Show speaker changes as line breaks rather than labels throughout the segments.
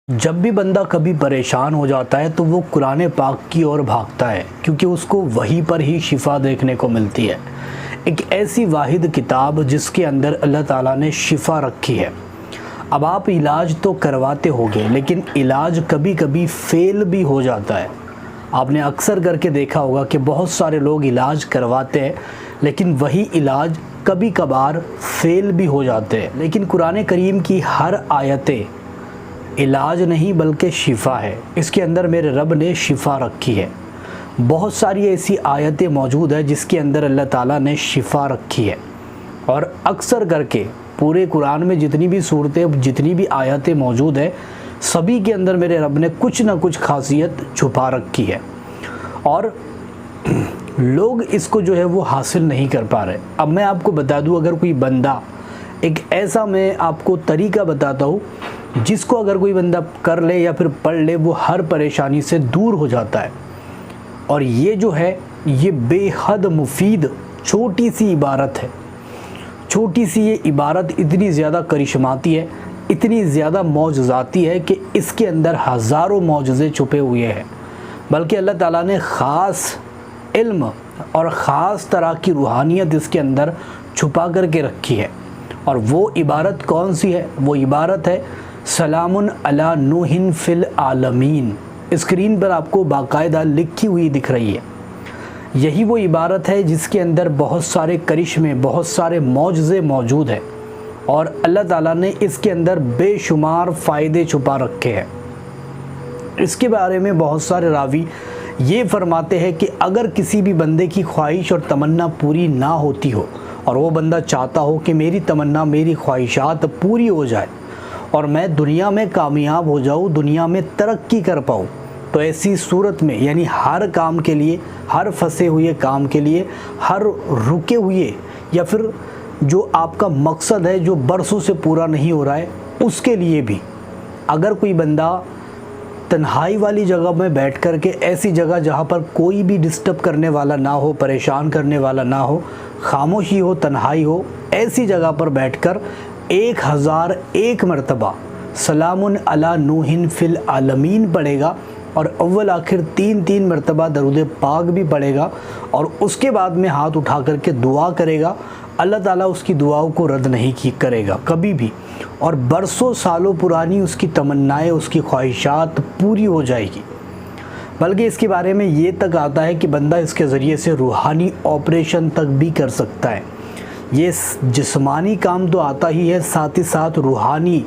جب بھی بندہ کبھی پریشان ہو جاتا ہے تو وہ قرآن پاک کی اور بھاگتا ہے، کیونکہ اس کو وہیں پر ہی شفا دیکھنے کو ملتی ہے۔ ایک ایسی واحد کتاب جس کے اندر اللہ تعالیٰ نے شفا رکھی ہے۔ اب آپ علاج تو کرواتے ہوگے، لیکن علاج کبھی کبھی فیل بھی ہو جاتا ہے۔ آپ نے اکثر کر کے دیکھا ہوگا کہ بہت سارے لوگ علاج کرواتے ہیں، لیکن وہی علاج کبھی کبھار فیل بھی ہو جاتے ہیں۔ لیکن قرآن کریم کی ہر آیتیں علاج نہیں بلکہ شفا ہے۔ اس کے اندر میرے رب نے شفا رکھی ہے۔ بہت ساری ایسی آیتیں موجود ہیں جس کے اندر اللہ تعالیٰ نے شفا رکھی ہے، اور اکثر کر کے پورے قرآن میں جتنی بھی صورتیں، جتنی بھی آیتیں موجود ہیں، سبھی کے اندر میرے رب نے کچھ نہ کچھ خاصیت چھپا رکھی ہے، اور لوگ اس کو جو ہے وہ حاصل نہیں کر پا رہے۔ اب میں آپ کو بتا دوں، اگر کوئی بندہ ایک ایسا، میں آپ کو طریقہ بتاتا ہوں جس کو اگر کوئی بندہ کر لے یا پھر پڑھ لے، وہ ہر پریشانی سے دور ہو جاتا ہے۔ اور یہ جو ہے یہ بے حد مفید چھوٹی سی عبارت ہے۔ چھوٹی سی یہ عبارت اتنی زیادہ کرشماتی ہے، اتنی زیادہ معجزاتی ہے کہ اس کے اندر ہزاروں معجزے چھپے ہوئے ہیں۔ بلکہ اللہ تعالیٰ نے خاص علم اور خاص طرح کی روحانیت اس کے اندر چھپا کر کے رکھی ہے۔ اور وہ عبارت کون سی ہے؟ وہ عبارت ہے سلام علی نوح فی العالمین۔ اسکرین پر آپ کو باقاعدہ لکھی ہوئی دکھ رہی ہے۔ یہی وہ عبارت ہے جس کے اندر بہت سارے کرشمے، بہت سارے معجزے موجود ہیں، اور اللہ تعالیٰ نے اس کے اندر بے شمار فائدے چھپا رکھے ہیں۔ اس کے بارے میں بہت سارے راوی یہ فرماتے ہیں کہ اگر کسی بھی بندے کی خواہش اور تمنا پوری نہ ہوتی ہو، اور وہ بندہ چاہتا ہو کہ میری تمنا، میری خواہشات پوری ہو جائے اور میں دنیا میں کامیاب ہو جاؤں، دنیا میں ترقی کر پاؤں، تو ایسی صورت میں، یعنی ہر کام کے لیے، ہر پھنسے ہوئے کام کے لیے، ہر رکے ہوئے یا پھر جو آپ کا مقصد ہے جو برسوں سے پورا نہیں ہو رہا ہے، اس کے لیے بھی اگر کوئی بندہ تنہائی والی جگہ میں بیٹھ کر کے، ایسی جگہ جہاں پر کوئی بھی ڈسٹرب کرنے والا نہ ہو، پریشان کرنے والا نہ ہو، خاموشی ہو، تنہائی ہو، ایسی جگہ پر بیٹھ کر 1001 مرتبہ سلام علی نوح فی العالمین پڑھے گا، اور اول آخر 3 مرتبہ درود پاک بھی پڑھے گا، اور اس کے بعد میں ہاتھ اٹھا کر کے دعا کرے گا، اللہ تعالیٰ اس کی دعاؤں کو رد نہیں کرے گا کبھی بھی، اور برسوں سالوں پرانی اس کی تمنائیں، اس کی خواہشات پوری ہو جائے گی۔ بلکہ اس کے بارے میں یہ تک آتا ہے کہ بندہ اس کے ذریعے سے روحانی آپریشن تک بھی کر سکتا ہے۔ یہ جسمانی کام تو آتا ہی ہے، ساتھ ہی ساتھ روحانی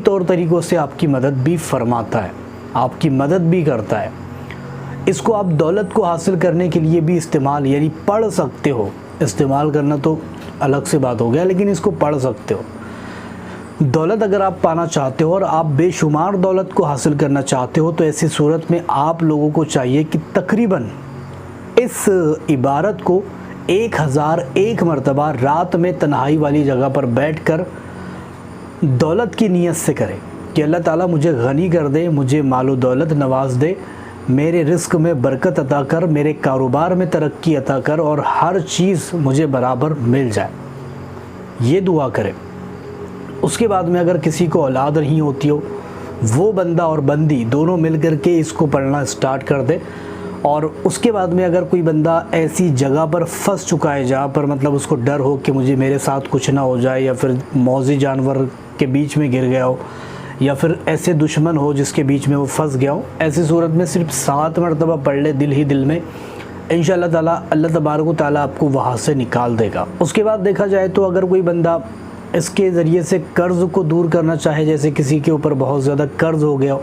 طور طریقوں سے آپ کی مدد بھی فرماتا ہے، آپ کی مدد بھی کرتا ہے۔ اس کو آپ دولت کو حاصل کرنے کے لیے بھی استعمال، یعنی پڑھ سکتے ہو۔ استعمال کرنا تو الگ سے بات ہو گیا، لیکن اس کو پڑھ سکتے ہو۔ دولت اگر آپ پانا چاہتے ہو اور آپ بے شمار دولت کو حاصل کرنا چاہتے ہو، تو ایسی صورت میں آپ لوگوں کو چاہیے کہ تقریباً اس عبارت کو 1001 مرتبہ رات میں تنہائی والی جگہ پر بیٹھ کر دولت کی نیت سے کریں کہ اللہ تعالیٰ مجھے غنی کر دے، مجھے مال و دولت نواز دے، میرے رزق میں برکت عطا کر، میرے کاروبار میں ترقی عطا کر، اور ہر چیز مجھے برابر مل جائے۔ یہ دعا کریں۔ اس کے بعد میں اگر کسی کو اولاد نہیں ہوتی ہو، وہ بندہ اور بندی دونوں مل کر کے اس کو پڑھنا سٹارٹ کر دے۔ اور اس کے بعد میں اگر کوئی بندہ ایسی جگہ پر پھنس چکا ہے جہاں پر مطلب اس کو ڈر ہو کہ مجھے میرے ساتھ کچھ نہ ہو جائے، یا پھر موذی جانور کے بیچ میں گر گیا ہو، یا پھر ایسے دشمن ہو جس کے بیچ میں وہ پھنس گیا ہو، ایسی صورت میں صرف 7 مرتبہ پڑھ لے دل ہی دل میں، انشاءاللہ تعالیٰ اللہ تبارک و تعالیٰ آپ کو وہاں سے نکال دے گا۔ اس کے بعد دیکھا جائے تو اگر کوئی بندہ اس کے ذریعے سے قرض کو دور کرنا چاہے، جیسے کسی کے اوپر بہت زیادہ قرض ہو گیا ہو،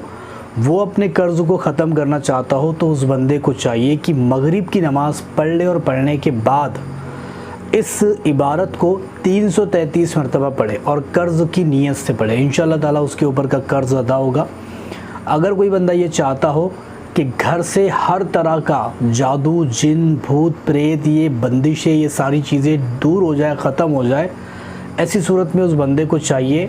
وہ اپنے قرض کو ختم کرنا چاہتا ہو، تو اس بندے کو چاہیے کہ مغرب کی نماز پڑھ لے، اور پڑھنے کے بعد اس عبارت کو 333 مرتبہ پڑھے اور قرض کی نیت سے پڑھے۔ انشاءاللہ تعالیٰ اس کے اوپر کا قرض ادا ہوگا۔ اگر کوئی بندہ یہ چاہتا ہو کہ گھر سے ہر طرح کا جادو، جن، بھوت، پریت، یہ بندشیں، یہ ساری چیزیں دور ہو جائے، ختم ہو جائے، ایسی صورت میں اس بندے کو چاہیے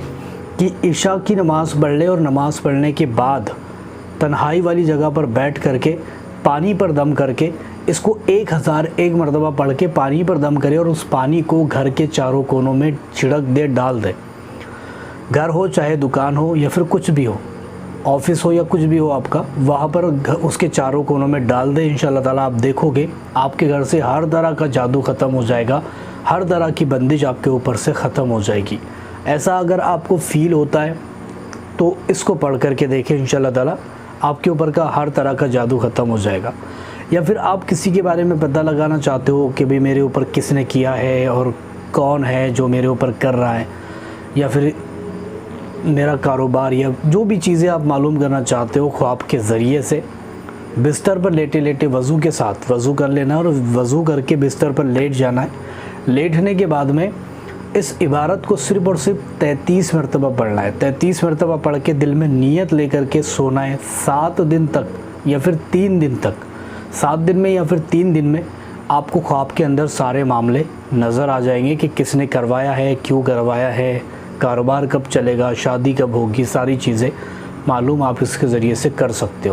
کہ عشاء کی نماز پڑھ لے، اور نماز پڑھنے کے بعد تنہائی والی جگہ پر بیٹھ کر کے پانی پر دم کر کے اس کو 1001 مرتبہ پڑھ کے پانی پر دم کرے، اور اس پانی کو گھر کے چاروں کونوں میں چھڑک دے، ڈال دے۔ گھر ہو چاہے دکان ہو یا پھر کچھ بھی ہو، آفس ہو یا کچھ بھی ہو آپ کا، وہاں پر اس کے چاروں کونوں میں ڈال دیں، انشاءاللہ تعالیٰ آپ دیکھو گے آپ کے گھر سے ہر طرح کا جادو ختم ہو جائے گا، ہر طرح کی بندش آپ کے اوپر سے ختم ہو جائے گی۔ ایسا اگر آپ کو فیل ہوتا ہے تو اس کو پڑھ کر کے دیکھیں، انشاءاللہ تعالیٰ آپ کے اوپر کا ہر طرح کا جادو ختم ہو جائے گا۔ یا پھر آپ کسی کے بارے میں پتہ لگانا چاہتے ہو کہ بھئی میرے اوپر کس نے کیا ہے اور کون ہے جو میرے اوپر کر رہا ہے، یا پھر میرا کاروبار، یا جو بھی چیزیں آپ معلوم کرنا چاہتے ہو خواب کے ذریعے سے، بستر پر لیٹے لیٹے وضو کے ساتھ وضو کر لینا اور وضو کر کے بستر پر لیٹ جانا ہے۔ لیٹنے کے بعد میں اس عبارت کو صرف اور صرف 33 مرتبہ پڑھنا ہے۔ 33 مرتبہ پڑھ کے دل میں نیت لے کر کے سونا ہے 7 دن تک یا پھر 3 دن تک، 7 دن میں یا پھر 3 دن میں آپ کو خواب کے اندر سارے معاملے نظر آ جائیں گے کہ کس نے کروایا ہے، کیوں کروایا ہے، کاروبار کب چلے گا، شادی کب ہوگی، ساری چیزیں معلوم آپ اس کے ذریعے سے کر سکتے ہو۔